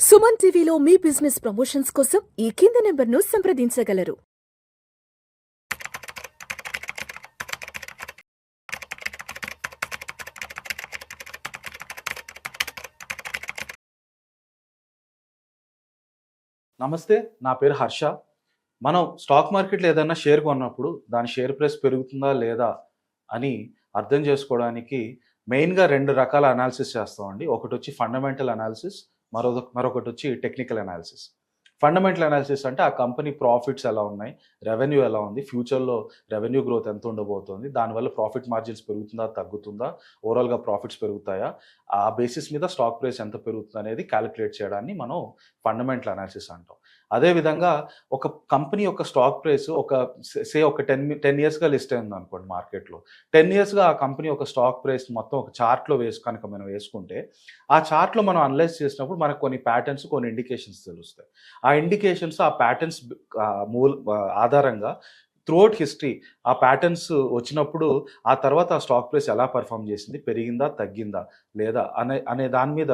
సుమన్ టీవీలో మీ business promotions కోసం ఈ కింది నెంబర్ను సంప్రదించగలరు. నమస్తే, నా పేరు హర్ష. మనం స్టాక్ మార్కెట్‌లో ఏదైనా షేర్ కొన్నప్పుడు దాని షేర్ ప్రైస్ పెరుగుతుందా లేదా అని అర్థం చేసుకోవడానికి మెయిన్‌గా 2 రకాల అనాలిసిస్ చేస్తామండి. ఒకటొచ్చి ఫండమెంటల్ అనాలిసిస్, మరొకటొచ్చి టెక్నికల్ అనాలిసిస్. ఫండమెంటల్ అనాలిసిస్ అంటే ఆ కంపెనీ ప్రాఫిట్స్ ఎలా ఉన్నాయి, రెవెన్యూ ఎలా ఉంది, ఫ్యూచర్‌లో రెవెన్యూ గ్రోత్ ఎంత ఉండబోతోంది, దానివల్ల ప్రాఫిట్ మార్జిన్స్ పెరుగుతుందా, తగ్గుతుందా, ఓవరాల్‌గా ప్రాఫిట్స్ పెరుగుతాయా, ఆ బేసిస్ మీద స్టాక్ ప్రైస్ ఎంత పెరుగుతుందనేది కాలిక్యులేట్ చేయడాన్ని మనం ఫండమెంటల్ అనాలిసిస్ అంటాం. అదేవిధంగా ఒక కంపెనీ యొక్క స్టాక్ ప్రైస్ ఒక 10 ఇయర్స్‌గా లిస్ట్ అయిందనుకోండి మార్కెట్‌లో. 10 ఇయర్స్‌గా ఆ కంపెనీ యొక్క స్టాక్ ప్రైస్ మొత్తం ఒక చార్ట్‌లో కనుక మనం వేసుకుంటే, ఆ చార్ట్‌లో మనం అనలైజ్ చేసినప్పుడు మనకు కొన్ని ప్యాటర్న్స్, కొన్ని ఇండికేషన్స్ తెలుస్తాయి. ఆ ఇండికేషన్స్, ఆ ప్యాటర్న్స్ ఆధారంగా త్రూఅవుట్ హిస్టరీ ఆ ప్యాటర్న్స్ వచ్చినప్పుడు ఆ తర్వాత ఆ స్టాక్ ప్రైస్ ఎలా పెర్ఫార్మ్ చేసింది, పెరిగిందా, తగ్గిందా, లేదా అనే దాని మీద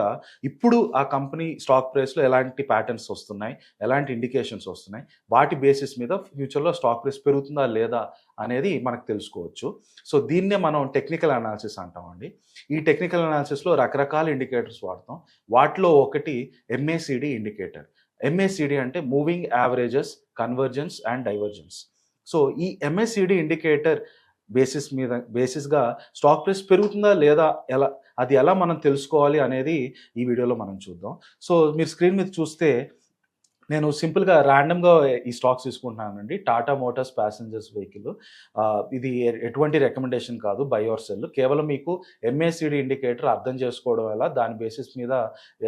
ఇప్పుడు ఆ కంపెనీ స్టాక్ ప్రైస్‌లో ఎలాంటి ప్యాటర్న్స్ వస్తున్నాయి, ఎలాంటి ఇండికేషన్స్ వస్తున్నాయి, వాటి బేసిస్ మీద ఫ్యూచర్‌లో స్టాక్ ప్రైస్ పెరుగుతుందా లేదా అనేది మనకు తెలుసుకోవచ్చు. సో దీన్నే మనం టెక్నికల్ అనాలిసిస్ అంటామండి. ఈ టెక్నికల్ అనాలిసిస్‌లో రకరకాల ఇండికేటర్స్ వాడతాం. వాటిలో ఒకటి ఎంఏసిడి ఇండికేటర్. ఎంఏసిడి అంటే moving averages, convergence and divergence. So ఈ ఎంఏసిడి ఇండికేటర్ బేసిస్‌గా స్టాక్ ప్రైస్ పెరుగుతుందా లేదా, అది ఎలా మనం తెలుసుకోవాలి అనేది ఈ వీడియోలో మనం చూద్దాం. సో మీరు స్క్రీన్ మీద చూస్తే నేను సింపుల్‌గా ర్యాండమ్‌గా ఈ స్టాక్స్ తీసుకుంటున్నానండి. Tata Motors passengers vehicle. ఇది ఎటువంటి రికమెండేషన్ కాదు, బై ఆర్ సెల్. కేవలం మీకు ఎంఏసిడి ఇండికేటర్ అర్థం చేసుకోవడం ఎలా, దాని బేసిస్ మీద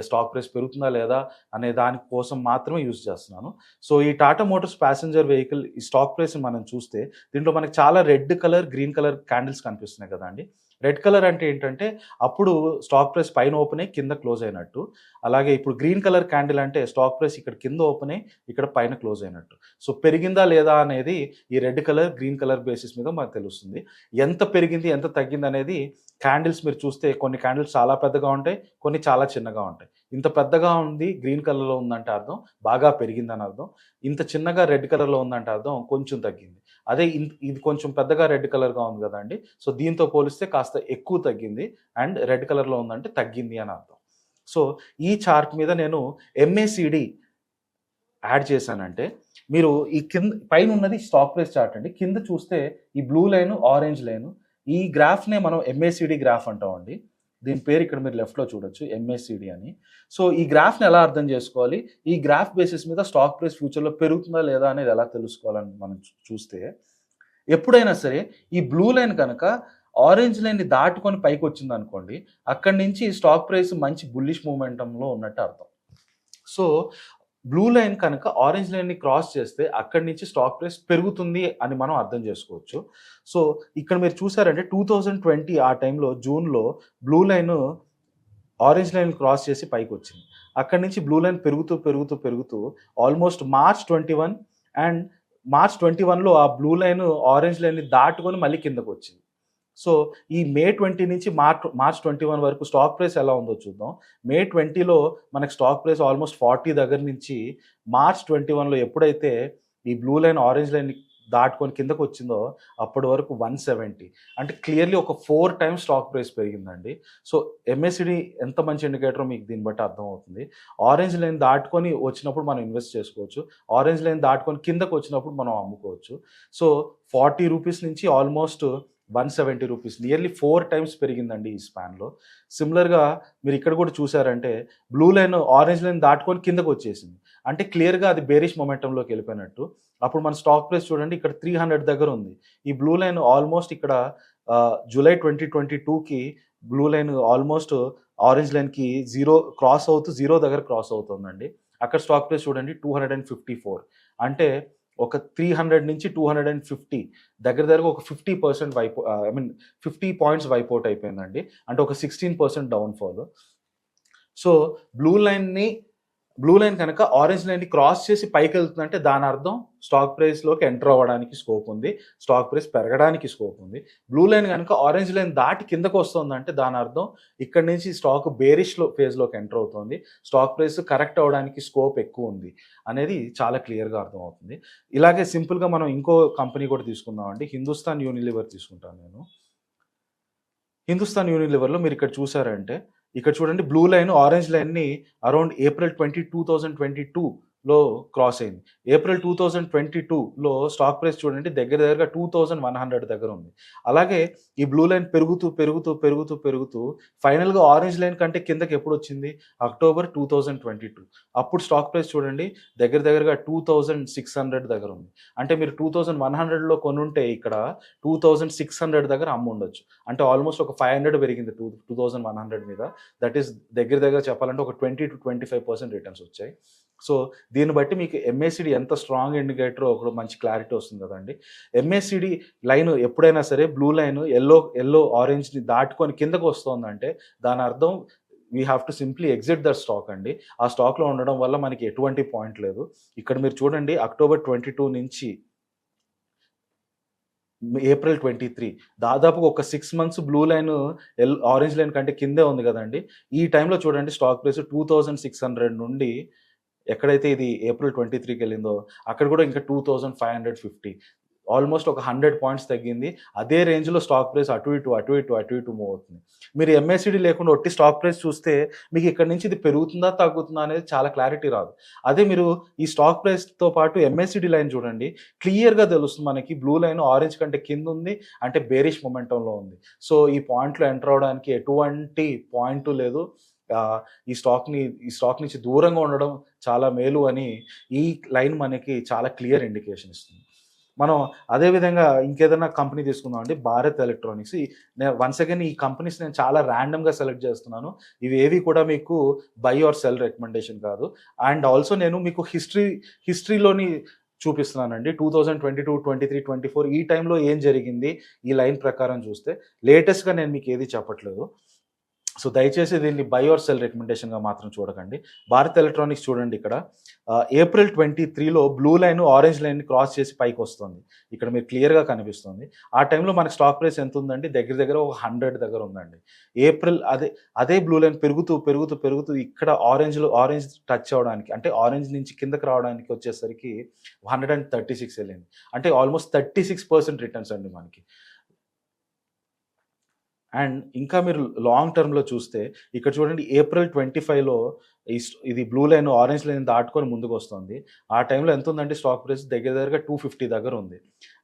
స్టాక్ ప్రైస్ పెరుగుతుందా లేదా అనే దాని కోసం మాత్రమే యూజ్ చేస్తున్నాను. సో ఈ టాటా మోటార్స్ ప్యాసింజర్ వెహికల్ ఈ స్టాక్ ప్రైస్‌ని మనం చూస్తే దీంట్లో మనకు చాలా red colour, green colour candles కనిపిస్తున్నాయి కదండీ! రెడ్ కలర్ అంటే ఏంటంటే అప్పుడు స్టాక్ ప్రైస్ పైన ఓపెన్ అయ్యి కింద క్లోజ్ అయినట్టు. అలాగే ఇప్పుడు గ్రీన్ కలర్ క్యాండిల్ అంటే స్టాక్ ప్రైస్ ఇక్కడ కింద ఓపెన్ అయ్యి ఇక్కడ పైన క్లోజ్ అయినట్టు. సో పెరిగిందా లేదా అనేది ఈ red colour, green colour basis మీద మనకు తెలుస్తుంది. ఎంత పెరిగింది, ఎంత తగ్గింది అనేది క్యాండిల్స్ మీరు చూస్తే కొన్ని క్యాండిల్స్ చాలా పెద్దగా ఉంటాయి, కొన్ని చాలా చిన్నగా ఉంటాయి. ఇంత పెద్దగా ఉంది, గ్రీన్ కలర్‌లో ఉందంటే అర్థం బాగా పెరిగిందని అర్థం. ఇంత చిన్నగా రెడ్ కలర్‌లో ఉందంటే అర్థం కొంచెం తగ్గింది. అదే ఇది కొంచెం పెద్దగా రెడ్ కలర్‌గా ఉంది కదండీ! సో దీంతో పోలిస్తే కాస్త ఎక్కువ తగ్గింది అండ్ రెడ్ కలర్‌లో ఉందంటే తగ్గింది అని అర్థం. సో ఈ చార్ట్ మీద నేను ఎంఏసిడి యాడ్ చేశానంటే మీరు ఈ పైనున్నది స్టాక్ ప్రైస్ చార్ట్ అండి. కింద చూస్తే ఈ బ్లూ లైన్, ఆరెంజ్ లైన్, ఈ గ్రాఫ్‌నే మనం ఎంఏసిడి గ్రాఫ్ అంటామండి. దీని పేరు ఇక్కడ మీరు లెఫ్ట్‌లో చూడొచ్చు, ఎంఏసిడి అని. సో ఈ గ్రాఫ్‌ని ఎలా అర్థం చేసుకోవాలి, ఈ గ్రాఫ్ బేసిస్ మీద స్టాక్ ప్రైస్ ఫ్యూచర్‌లో పెరుగుతుందా లేదా అనేది ఎలా తెలుసుకోవాలని మనం చూస్తే, ఎప్పుడైనా సరే ఈ బ్లూ లైన్ కనుక ఆరెంజ్ లైన్‌ని దాటుకొని పైకొచ్చిందనుకోండి, అక్కడి నుంచి స్టాక్ ప్రైస్ మంచి బుల్లిష్ మొమెంటంలో ఉన్నట్టు అర్థం. సో బ్లూ లైన్ కనుక ఆరెంజ్ లైన్‌ని క్రాస్ చేస్తే అక్కడి నుంచి స్టాక్ ప్రైస్ పెరుగుతుంది అని మనం అర్థం చేసుకోవచ్చు. సో ఇక్కడ మీరు చూసారంటే 2020 ఆ టైంలో జూన్‌లో blue line orange line cross చేసి పైకొచ్చింది. అక్కడి నుంచి బ్లూ లైన్ పెరుగుతూ ఆల్మోస్ట్ మార్చ్ 21 అండ్ మార్చ్ 21లో ఆ బ్లూ లైన్ ఆరెంజ్ లైన్‌ని దాటుకొని మళ్ళీ కిందకొచ్చింది. సో ఈ మే 20 నుంచి మార్చ్ 21 వరకు స్టాక్ ప్రైస్ ఎలా ఉందో చూద్దాం. మే 20లో మనకి స్టాక్ ప్రైస్ ఆల్మోస్ట్ 40 దగ్గర నుంచి మార్చ్ 21లో ఎప్పుడైతే ఈ బ్లూ లైన్ ఆరెంజ్ లైన్‌ని దాటుకొని కిందకొచ్చిందో అప్పటి వరకు 170, అంటే క్లియర్‌లీ ఒక 4 టైమ్స్ స్టాక్ ప్రైస్ పెరిగిందండి. సో ఎంఏసిడి ఎంత మంచి ఇండికేటరో మీకు దీన్ని బట్టి అర్థమవుతుంది. ఆరెంజ్ లైన్ దాటుకొని వచ్చినప్పుడు మనం ఇన్వెస్ట్ చేసుకోవచ్చు. ఆరెంజ్ లైన్ దాటుకొని కిందకొచ్చినప్పుడు మనం అమ్ముకోవచ్చు. సో 40 రూపీస్ నుంచి ఆల్మోస్ట్ 170 రూపీస్, నియర్లీ 4 టైమ్స్ పెరిగిందండి ఈ స్పాన్‌లో. సిమిలర్‌గా మీరు ఇక్కడ కూడా చూసారంటే బ్లూ లైన్ ఆరెంజ్ లైన్ దాటుకొని కిందకొచ్చేసింది. అంటే క్లియర్‌గా అది బేరిష్ మొమెంటంలోకి వెళ్ళిపోయినట్టు. అప్పుడు మన స్టాక్ ప్రైస్ చూడండి ఇక్కడ 300 దగ్గర ఉంది. ఈ బ్లూ లైన్ ఆల్మోస్ట్ ఇక్కడ జూలై 2022కి బ్లూ లైన్ ఆల్మోస్ట్ ఆరెంజ్ లైన్‌కి జీరో దగ్గర క్రాస్ అవుతుందండి. అక్కడ స్టాక్ ప్రైస్ చూడండి 254, అంటే ఒక 300 నుంచి 250 దగ్గరగా ఒక 50% 50 పాయింట్స్ వైప్ ఔట్ అయిపోయిందండి. అంటే ఒక 16% డౌన్ ఫాల్. సో బ్లూ లైన్‌ని బ్లూ లైన్ కనుక ఆరెంజ్ లైన్ని క్రాస్ చేసి పైకి వెళ్తుందంటే దాని అర్థం స్టాక్ ప్రైస్లోకి ఎంటర్ అవ్వడానికి స్కోప్ ఉంది, స్టాక్ ప్రైస్ పెరగడానికి స్కోప్ ఉంది. బ్లూ లైన్ కనుక ఆరెంజ్ లైన్ దాటి కిందకు వస్తుందంటే దాని అర్థం ఇక్కడ నుంచి స్టాక్ బేరిష్లో ఫేజ్లోకి ఎంటర్ అవుతుంది, స్టాక్ ప్రైస్ కరెక్ట్ అవ్వడానికి స్కోప్ ఎక్కువ ఉంది అనేది చాలా క్లియర్గా అర్థమవుతుంది. ఇలాగే సింపుల్గా మనం ఇంకో కంపెనీ కూడా తీసుకుందామండి. హిందుస్థాన్ యూనిలివర్ తీసుకుంటాను నేను. హిందుస్థాన్ యూనిలివర్లో మీరు ఇక్కడ చూసారంటే ఇక్కడ చూడండి, బ్లూ లైన్ ఆరెంజ్ లైన్ని అరౌండ్ ఏప్రిల్ 2022లో క్రాస్ అయింది. ఏప్రిల్ 2022లో స్టాక్ ప్రైస్ చూడండి దగ్గరగా 2100 దగ్గర ఉంది. అలాగే ఈ బ్లూ లైన్ పెరుగుతూ పెరుగుతూ పెరుగుతూ పెరుగుతూ ఫైనల్గా ఆరెంజ్ లైన్ కంటే కిందకి ఎప్పుడు వచ్చింది? అక్టోబర్ 2022. అప్పుడు స్టాక్ ప్రైస్ చూడండి దగ్గరగా 2600 దగ్గర ఉంది. అంటే మీరు 2100లో కొనుంటే ఇక్కడ 2600 దగ్గర అమ్ముండొచ్చు. అంటే ఆల్మోస్ట్ ఒక 500 పెరిగింది 2100 మీద. దట్ ఈస్ దగ్గర చెప్పాలంటే ఒక 20-25% రిటర్న్స్ వచ్చాయి. సో దీన్ని బట్టి మీకు ఎంఏసిడి ఎంత స్ట్రాంగ్ ఇండికేటర్ ఒక మంచి క్లారిటీ వస్తుంది కదండి. ఎంఏసిడి లైన్ ఎప్పుడైనా సరే బ్లూ లైన్ ఎల్లో ఆరెంజ్ని దాటుకొని కిందకు వస్తుందంటే దాని అర్థం we have to simply exit that stock అండి. ఆ స్టాక్లో ఉండడం వల్ల మనకి ఎటువంటి పాయింట్ లేదు. ఇక్కడ మీరు చూడండి అక్టోబర్ 22 నుంచి ఏప్రిల్ 23 దాదాపు ఒక 6 months blue line orange line కంటే కిందే ఉంది కదండి. ఈ టైంలో చూడండి స్టాక్ ప్రైస్ 2600 నుండి ఎక్కడైతే ఇది ఏప్రిల్ 23కి వెళ్ళిందో అక్కడ కూడా ఇంకా 2550, ఆల్మోస్ట్ ఒక 100 పాయింట్స్ తగ్గింది. అదే రేంజ్లో స్టాక్ ప్రైస్ అటు ఇటు మూవ్ అవుతుంది. మీరు ఎంఏసిడి లేకుండా ఒట్టి స్టాక్ ప్రైస్ చూస్తే మీకు ఇక్కడ నుంచి ఇది పెరుగుతుందా తగ్గుతుందా అనేది చాలా క్లారిటీ రాదు. అదే మీరు ఈ స్టాక్ ప్రైస్తో పాటు ఎంఏసిడి లైన్ చూడండి, క్లియర్గా తెలుస్తుంది మనకి బ్లూ లైన్ ఆరెంజ్ కంటే కింద ఉంది అంటే బేరిష్ మొమెంటంలో ఉంది. సో ఈ పాయింట్లో ఎంటర్ అవడానికి ఎటువంటి పాయింట్ లేదు. ఈ స్టాక్ నుంచి దూరంగా ఉండడం చాలా మేలు అని ఈ లైన్ మనకి చాలా క్లియర్ ఇండికేషన్ ఇస్తుంది. మనం అదేవిధంగా ఇంకేదైనా కంపెనీ తీసుకుందాం అండి, భారత్ ఎలక్ట్రానిక్స్. నేను వన్స్ అగైన్ ఈ కంపెనీస్ నేను చాలా ర్యాండమ్గా సెలెక్ట్ చేస్తున్నాను. ఇవి ఏవి కూడా మీకు బై ఆర్ సెల్ రికమెండేషన్ కాదు. అండ్ ఆల్సో నేను మీకు హిస్టరీలోని చూపిస్తున్నానండి. 2022, 23, 24 ఈ టైంలో ఏం జరిగింది ఈ లైన్ ప్రకారం చూస్తే లేటెస్ట్గా నేను మీకు ఏది చెప్పట్లేదు. సో దయచేసి దీన్ని బై ఆర్ సెల్ రికమెండేషన్గా మాత్రం చూడకండి. భారత్ ఎలక్ట్రానిక్స్ చూడండి, ఇక్కడ ఏప్రిల్ 23లో బ్లూ లైన్ ఆరెంజ్ లైన్ని క్రాస్ చేసి పైకి వస్తుంది. ఇక్కడ మీరు క్లియర్గా కనిపిస్తుంది. ఆ టైంలో మనకి స్టాక్ ప్రైస్ ఎంత ఉందండి? దగ్గర ఒక 100 దగ్గర ఉందండి. ఏప్రిల్ అదే బ్లూ లైన్ పెరుగుతూ ఇక్కడ ఆరెంజ్ టచ్ అవ్వడానికి అంటే ఆరెంజ్ నుంచి కిందకి రావడానికి వచ్చేసరికి 136 వెళ్ళింది. అంటే ఆల్మోస్ట్ 36% రిటర్న్స్ అండి మనకి. అండ్ ఇంకా మీరు లాంగ్ టర్మ్లో చూస్తే ఇక్కడ చూడండి ఏప్రిల్ 25లో ఇది బ్లూ లైన్ ఆరెంజ్ లైన్ దాటుకొని ముందుకు వస్తుంది. ఆ టైంలో ఎంత ఉందంటే స్టాక్ ప్రైస్ దగ్గరగా 250 దగ్గర ఉంది.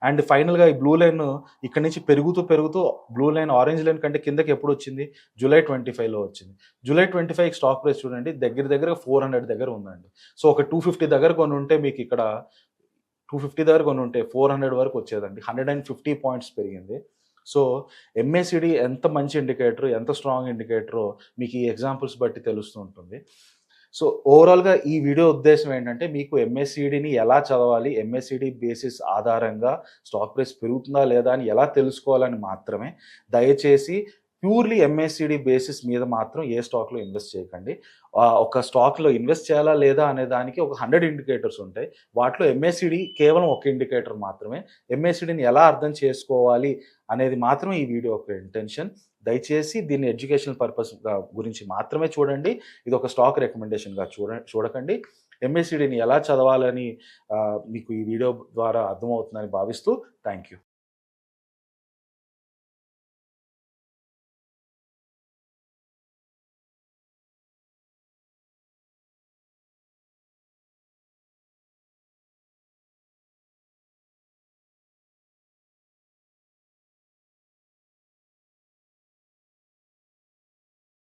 అండ్ ఫైనల్గా ఈ బ్లూ లైన్ ఇక్కడ నుంచి పెరుగుతూ బ్లూ లైన్ ఆరెంజ్ లైన్ కంటే కిందకి ఎప్పుడు వచ్చింది? జూలై 25లో వచ్చింది. జూలై 25 స్టాక్ ప్రైస్ చూడండి దగ్గరగా 400 దగ్గర ఉందండి. సో ఒక 250 దగ్గర కొని ఉంటే మీకు ఇక్కడ 250 దగ్గర కొని ఉంటే 400 వరకు వచ్చేదండి. 150 పాయింట్స్ పెరిగింది. సో ఎంఏసిడి ఎంత మంచి ఇండికేటర్, ఎంత స్ట్రాంగ్ ఇండికేటరో మీకు ఈ ఎగ్జాంపుల్స్ బట్టి తెలుస్తూ ఉంటుంది. సో ఓవరాల్గా ఈ వీడియో ఉద్దేశం ఏంటంటే మీకు ఎంఏసిడిని ఎలా చదవాలి, ఎంఏసిడి బేసిస్ ఆధారంగా స్టాక్ ప్రైస్ పెరుగుతుందా లేదా అని ఎలా తెలుసుకోవాలని మాత్రమే. దయచేసి ప్యూర్లీ ఎంఏసిడి బేసిస్ మీద మాత్రం ఏ స్టాక్లో ఇన్వెస్ట్ చేయకండి. ఒక స్టాక్లో ఇన్వెస్ట్ చేయాలా లేదా అనే దానికి ఒక 100 ఇండికేటర్స్ ఉంటాయి. వాటిలో ఎంఏసిడి కేవలం ఒక ఇండికేటర్ మాత్రమే. ఎంఏసిడిని ఎలా అర్థం చేసుకోవాలి అనేది మాత్రమే ఈ వీడియో యొక్క ఇంటెన్షన్. దయచేసి దీన్ని ఎడ్యుకేషనల్ పర్పస్ గురించి మాత్రమే చూడండి. ఇది ఒక స్టాక్ రికమెండేషన్గా చూడకండి. ఎంఏసిడిని ఎలా చదవాలని మీకు ఈ వీడియో ద్వారా అర్థమవుతుందని భావిస్తూ థ్యాంక్ యూ.